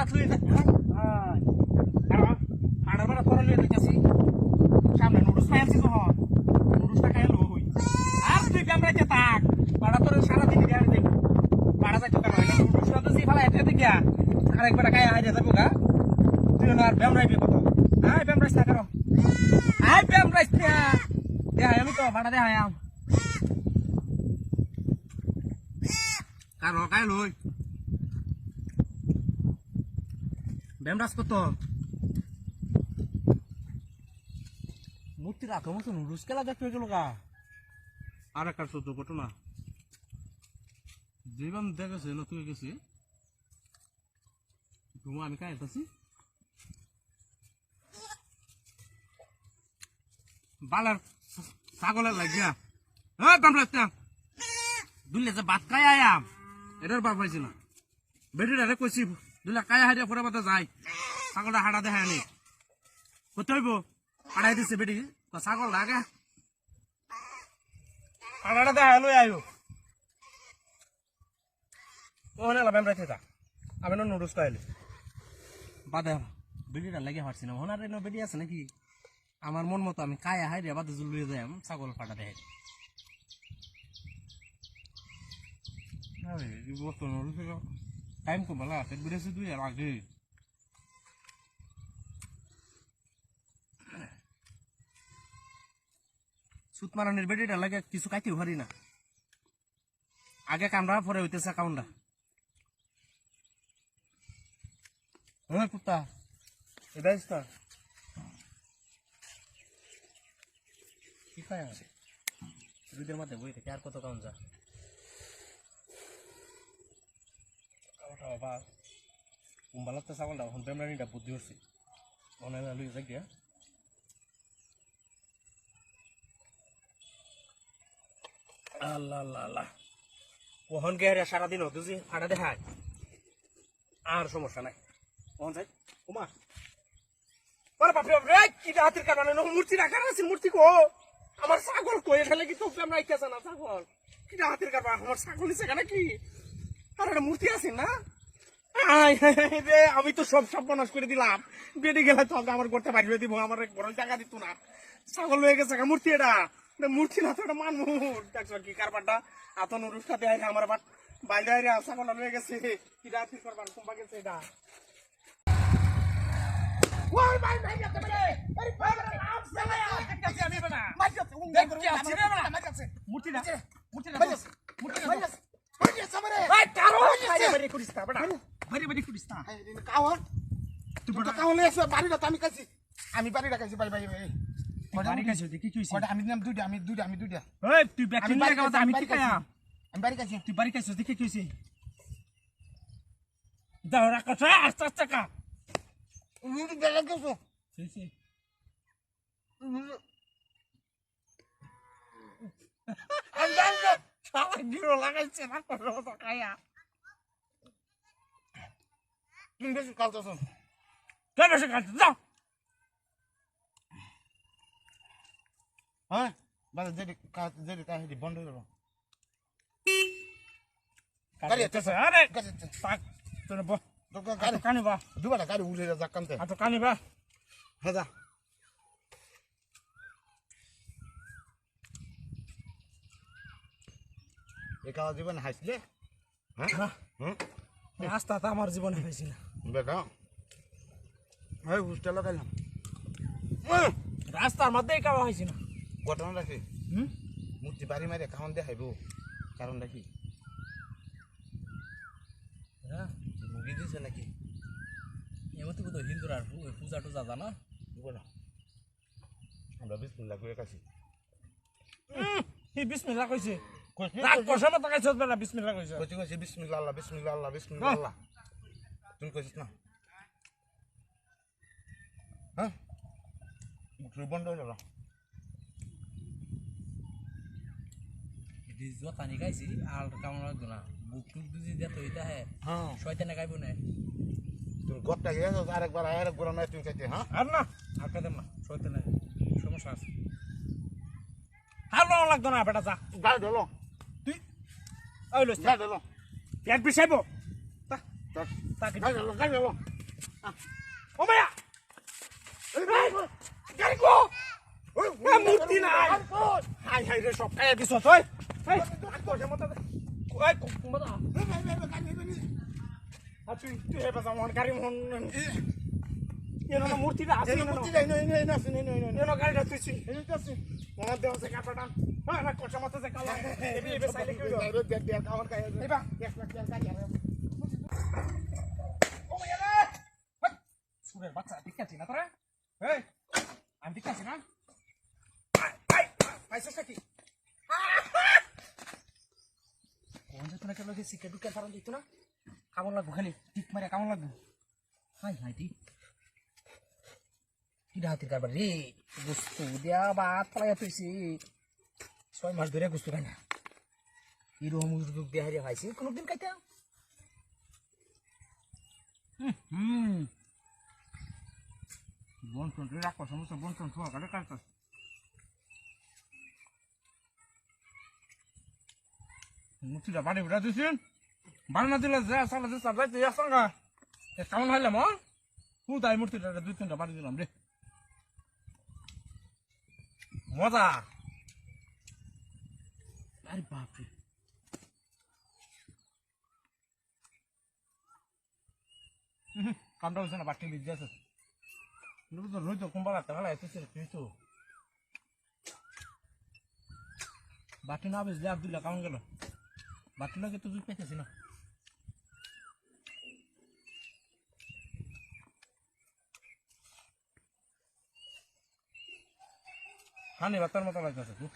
তুই হাড়ার বাড়া পরে লিয়ে দেখেছি সামনে নুডলস খাইছি তো নুডলসটা খাই লই আর তুই ক্যামেরাতে থাক বাড়া তোর সারাদিন দিয়ে দেব বাড়া যাইতো কেন এটা নুডলসটা তো ফেলা এটা দেখিয়া আরেকবার খাই হাইরে যাবো গা তুই আর ব্যায়াম রাইবি কত আয় ব্যায়াম রাইস না করো আয় ব্যায়াম রাইস না দেখাই আমি তো বাড়া দেখাই আম কারো খাই লই ব্যায়াম রাস কত মূর্তি রাখো মতো নুডলস খেলা দেখতে গেল গা আর একটা ছোট ঘটনা জীবন দেখেছে নতুন গেছি ঘুমো আমি কাজ আছি বালার ছাগলের লাগিয়া হ্যাঁ পামলাটা দুলে যে ভাত খাই আয়াম এটার বার পাইছি না বেটিটারে কইছি দুলা কায়া হাইয়া পরে বাতা যায় ছাগলটা হাড়া দেখায় নি কোথায় হইব হাড়াই দিছে বেটি ছাগল লাগে হাড়াটা দেখায় লই আইও ওখানে লাভ রাইতে থাক আমি নুডলস খাইলি বাদে বেটিটা লাগে হারছি না ওনার বেটি আছে নাকি আমার মন মতো আমি কায়া হাইরে বাদে জুলিয়ে যাই ছাগল ফাটা দেখাই টাইম কম বলা বেড়েছে তুই আর আগে সুত মারানির বেটিটা লাগে কিছু খাইতে পারি না আগে কামড়া পরে হইতেছে কাউন্ডা হ্যাঁ কুত্তা এটা কি খায় আছে রুদের মধ্যে বই থেকে আর কত কাউন্ট যা বাবা কুম্বালাতে ছাগলটা এখন বেমরানিটা বুদ্ধি হচ্ছে অনেক লুই যাক দিয়া আল্লাহ আল্লাহ আল্লাহ ওহন গেরে সারাদিন হতো যে ফাটা দেখায় আর সমস্যা নাই ওহন যাই ওমা ওরে বাপরে বাপরে কি হাতের কারণে মূর্তি রাখার আছে মূর্তি কো আমার ছাগল কই এখানে কি তো আমরা ইচ্ছা না ছাগল কি হাতের কারণে আমার ছাগল নিছে কেন কি আর একটা মূর্তি আছে না আমি তো সব সর্বনাশ করে দিলাম বেড়ে গেলে তো আমার করতে পারিয়ে দিব আমার বড় টাকা দিত না ছাগল হয়ে গেছে মূর্তি এটা মূর্তি না তো এটা মানুষ দেখছো কি কারবারটা এত নুরুসটা দেয় আমার বাইরে ছাগল হয়ে গেছে কি রাত্রি করবার কুম্বা গেছে এটা আমি বাড়ি রাখাইছি ভাই ভাই ভাই আমি দিলাম দুইটা আমি দুইটা তুই আমি বাড়ি কাছে তুই বাড়ি কাছে দেখে কইছি দাও রাখা আস্তে আস্তে কা বেলা গেছো লাগাইছে না খায়া তুমি বেশি কালতেছ বেশি কালতে যাও হ্যাঁ বাবা যেটি কাহিনী বন্ধ হয়ে গেল আরে কানি বা দুবার গাড়ি উঠে যা কানতে আচ্ছা কানি বা হ্যাঁ যা একা জীবন হাসলে হ্যাঁ আস্তে আস্তে আমার জীবনে হয়েছি না বেকা হ্যাঁ হুস্টা লাগাইলাম রাস্তার মধ্যে খাওয়া হয়েছি না ঘটনাটা কি মূর্তি বাড়ি মারে খাওয়ান দেখাইব কারণটা কি হ্যাঁ মুগি দিছে নাকি এমন তো হিন্দুর আর পূজা টুজা জানা বলো আমরা বিসমিল্লাহ করে কাছি বিসমিল্লাহ কইছে রাত কষা মতো কাছে না বিসমিল্লাহ কইছে কইছে বিসমিল্লাহ আল্লাহ বিসমিল্লাহ আল্লাহ বিসমিল্লাহ আল্লাহ তুমি কইছিস না হ্যাঁ মুখ বন্ধ হয়ে গেল জতানি খাইছি আর কেমন লাগতো না বুক টুক দুজি দিয়ে তো এটা হ্যাঁ শয়তানে খাইব না তুমি গপটা গিয়েছো আরেকবার নাই তুমি খাইতে হ্যাঁ আর না আর খাইতাম না শয়তানে সমস্যা আছে আর লাগতো না বেটা যা গাড়ি ঢলো তুই ওই লো গাড়ি ঢলো পেট বিষাইব তা গাড়ি ঢলো ও মায়া গাড়ি কো মূর্তি নাই হাই হাই রে সব খাই দিছ তুই এই তোর মত ওই কুমদা তুই তুই হে বাজা মন গাড়ি মন এনো না মূর্তিটা আছে না মূর্তি নাই না আছে এনো গাড়িটা তুইছি আছে মন দেও সে কাটাটা হ্যাঁ না কোচা মত সে কালা এবে সাইলে কি হইলো দেখ দেখ খাওয়ার খাই এবা 1 লাখ টাকা গাড়ি ও মায়া রে সুরের বাচ্চা দেখাচ্ছি না তোরা এই আমি দেখাচ্ছি না পাইছিস কি কোন যে তোরা কেন দিছিস কে দোকান ফারন দিত না কেমন লাগবো খালি টিক মারে কেমন লাগবো হাই হাই টি কি হাতির কারবার রে গুস্তু দিয়া বাত পালাই তুইছি 6 মাস ধরে গুস্তু খাই না এরকম দুধ দিয়ে হারিয়ে খাইছি কোনদিন খাইতে বন টন রাখো সমস্যা বন টন থোয়া কাটে কাটতে মুঠিটা বাড়ি উঠা দিয়েছেন বাড়ি না দিলে যা সালা যে সালা যে সঙ্গা কেমন হইলাম তুই তাই মূর্তিটা 2-3টা বাড়ি দিলাম রে মজা আরে বাপরে কামটা হচ্ছে না বাটি দিতে আছে তো রোজ তো কুম্বা লাগতে ভালো এসেছে কিন্তু বাটি না বেশ আব্দুল্লাহ কেমন গেল বাটি লাগে তো দুধ পেতেছি না হানি বাতার মতো লাগতেছে তুই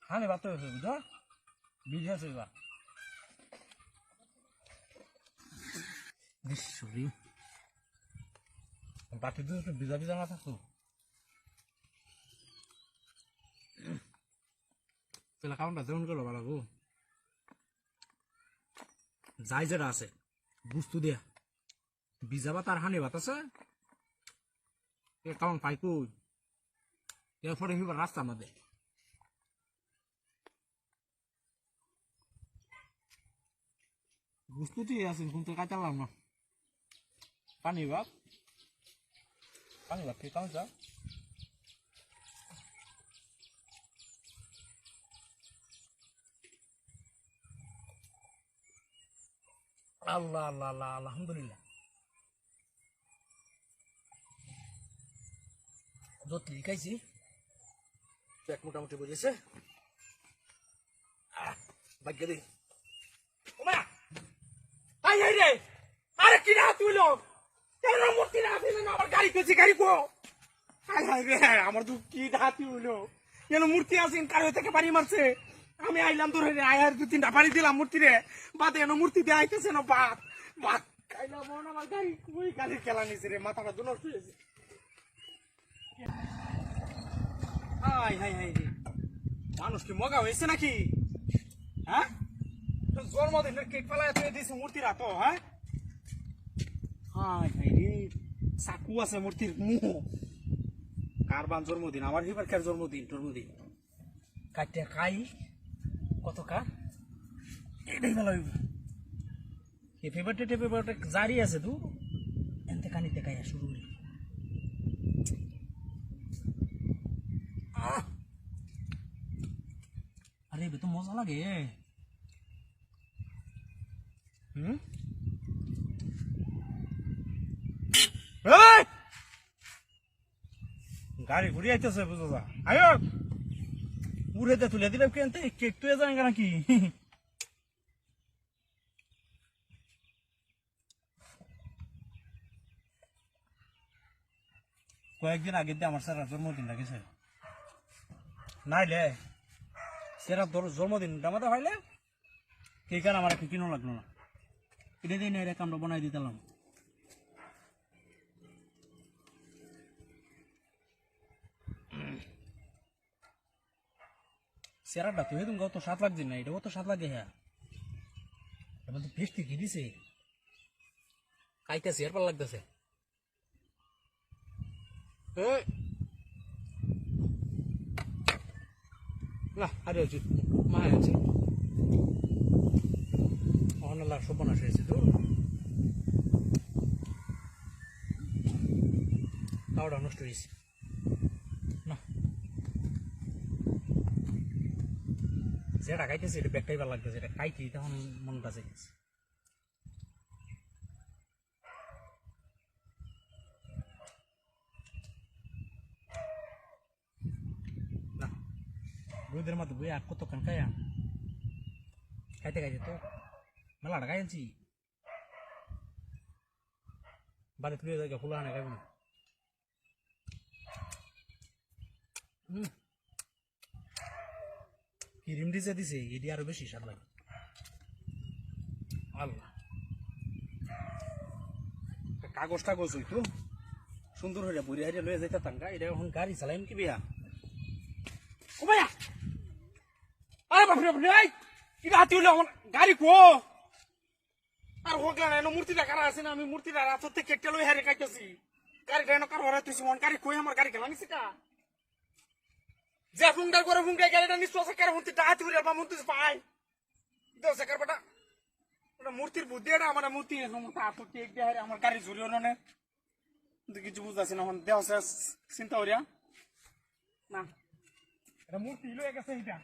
হানি বাত হয়েছে বুঝো বিজে আছে এবার সরি বাটি দুধ ভিজা ভিজা না থাকতো তাহলে কাউন্টটা যেমন করলো ভালো গো যাই যেটা আছে বুঝতু দিয়া ভিজা ভাত আর হানি ভাত আছে কেমন পাই কই এরপরে হিবার রাস্তা আমাদের বুঝতুই আছেন কিন্তু কাটালাম না পানি ভাত কি কাউন্ট যা আল্লাহ আল্লাহ আল্লাহ আলহামদুলিল্লাহ যত লিখাইছি পেট মোটামুটি বুঝেছে ভাগ্য দিই ওমা আই আই রে আরে কি না তুই লোক কেন মূর্তি না দিলে না আমার গাড়ি পেছি গাড়ি কো হাই হাই রে আমার তো কি ডাতি হইলো কেন মূর্তি আছেন কারো থেকে বাড়ি মারছে আমি আইলাম তোর আয়ার 2-3টা বাড়ি দিলাম মূর্তি রে বাদে এনো মূর্তি দিয়ে আইতেছে না বাত বাত খাইলাম মন আমার গাড়ি ওই গাড়ির খেলা নিছে রে মাথাটা দুনো শুয়েছে হাই হাই হাই রে মানুষ কি মগা হয়েছে নাকি হ্যাঁ জন্মদিনের কেক পালায় তুই দিস মূর্তিরা তো হ্যাঁ হাই হাই রে চাকু আছে মূর্তির মুহ কারবান জন্মদিন আমার হিবার কার জন্মদিন কাটতে খাই কত কার এটাই ভালো হইব হ্যাপি বার্থডে জারি আছে তু এনতে কানিতে খাইয়া শুরু করি আরে বে তো মজা লাগে গাড়ি ঘুরি আইতেছে বুঝো যা আয়ো উড়েতে তুলে দিলাম কেনতে কেক তুই যাবেন নাকি কয়েকদিন আগে দিয়ে আমার স্যার জন্মদিন লাগেছে নাইলে সেরা তোর জন্মদিনটা মতো হইলে কেক আর আমার একটু কিনো লাগলো না এটা দিয়ে নেই আমরা বানাই দিতাম সেরাটা তো তুমি কত 7 লাখ দিন না এটাও তো 7 লাগে হ্যাঁ এবার তো বেশ কি দিছে খাইতেছে এরপর লাগতেছে না আরে হচ্ছে মা আছে অনেক লাখ সব বানা হয়েছে তো লাউডা নষ্ট হয়েছে না যেটা খাইতেছে এটা ব্যাগটাই ভালো লাগতেছে এটা খাইতে তখন মনটা চাইতেছে না রোদের মধ্যে বই আর কতক্ষণ খাইয়া খাইতে খাইতে তো মেলাটা খাইছি বাড়ি তুলে জায়গা ফুলা আনে খাইব না ক্রিম দিছে দিছে এটি আরো বেশি স্বাদ লাগে আল্লাহ কাগজ টাগজ হইতো সুন্দর হইয়া বড়ি হাইয়া লয়ে যাইতে তাঙ্গা এটা এখন গাড়ি চালাইম কি বিয়া ও ভাইয়া আরে বাপরে বাপরে আই এটা হাতি হইলো আমার গাড়ি কো আর হোগলা না মূর্তিটা কারা আছে না আমি মূর্তিটা রাত থেকে কেটে লই হারে কাইতেছি গাড়িটা এনে কার হরে তুই মন গাড়ি কই আমার গাড়ি গেলা নিছে কা যে ফুংডা করে ফুংডা গাড়িটা নিছ আছে কার মূর্তিটা হাতি হইলো বা মূর্তি পাই দাও সে কার বেটা ওটা মূর্তির বুদ্ধি এটা আমার মূর্তি সমস্ত হাত কেক দিয়ে হারে আমার গাড়ি ঝুরিও না কিন্তু কিছু বুঝতেছি না এখন দেহ চিন্তা করিয়া না এটা মূর্তি লয়ে গেছে এটা